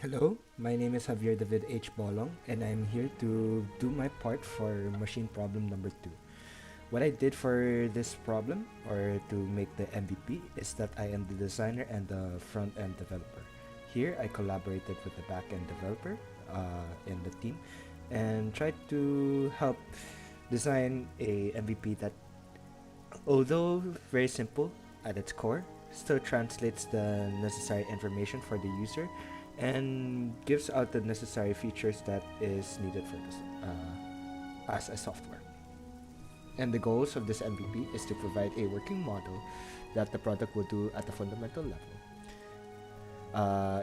Hello, my name is Javier David H. Bolong, and I'm here to do my part for machine problem number 2. What I did for this problem, or to make the MVP, is that I am the designer and the front end developer. Here, I collaborated with the back end developer in the team and tried to help design a MVP that, although very simple at its core, still translates the necessary information for the user and gives out the necessary features that is needed for this as a software. And the goals of this MVP is to provide a working model that the product will do at a fundamental level.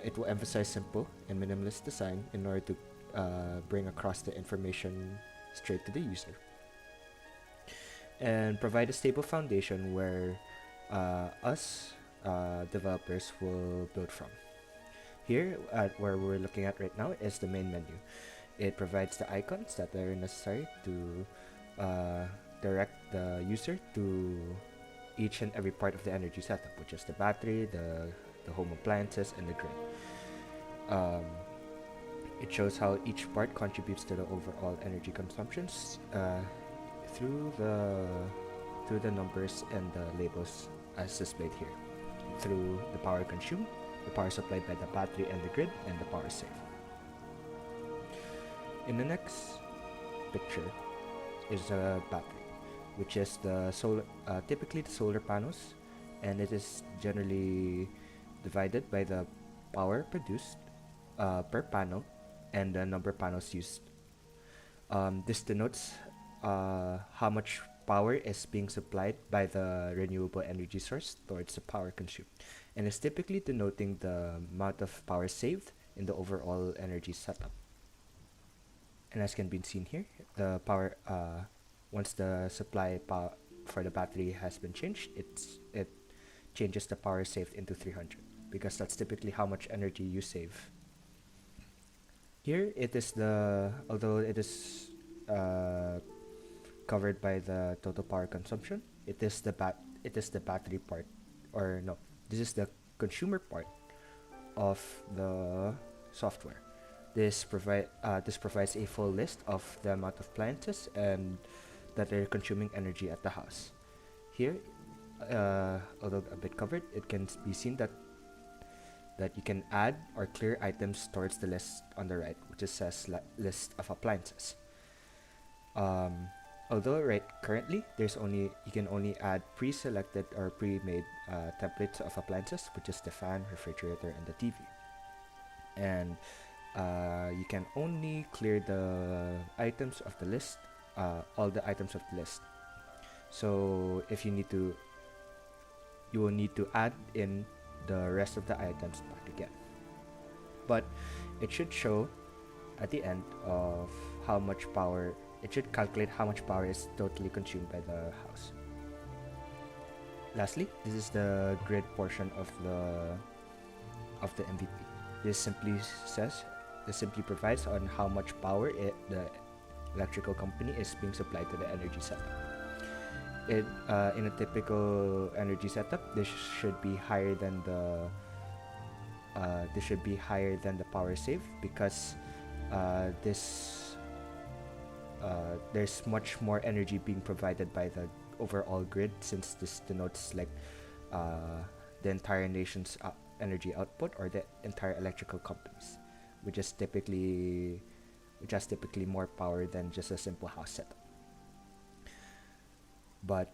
It will emphasize simple and minimalist design in order to bring across the information straight to the user, and provide a stable foundation where us developers will build from. Here, at where we're looking at right now, is the main menu. It provides the icons that are necessary to direct the user to each and every part of the energy setup, which is the battery, the home appliances, and the grid. Um, it shows how each part contributes to the overall energy consumptions through the through the numbers and the labels as displayed here, through the power consumed, the power supplied by the battery and the grid, and the power saved. In the next picture is a battery, which is the solar, typically the solar panels, and it is generally divided by the power produced per panel and the number of panels used. This denotes how much power is being supplied by the renewable energy source towards the power consumed, and is typically denoting the amount of power saved in the overall energy setup. And as can be seen here, the power once the supply for the battery has been changed, it changes the power saved into 300, because that's typically how much energy you save. Here it is the although it is covered by the total power consumption, it is the battery part, or no, this is the consumer part of the software. This provides a full list of the amount of appliances and that are consuming energy at the house. Here, although a bit covered, it can be seen that you can add or clear items towards the list on the right, which says list of appliances. Um, Although currently you can only add pre-selected or pre-made templates of appliances, which is the fan, refrigerator, and the TV, and you can only clear the items of the list, all the items of the list. So if you need to, you will need to add in the rest of the items back again. But it should show at the end of how much power, it should calculate how much power is totally consumed by the house. Lastly, this is the grid portion of the MVP. This simply provides on how much power the electrical company is being supplied to the energy setup. In a typical energy setup, this should be higher than the power save, because there's much more energy being provided by the overall grid, since this denotes like the entire nation's energy output, or the entire electrical companies, which is typically which has typically more power than just a simple house setup. But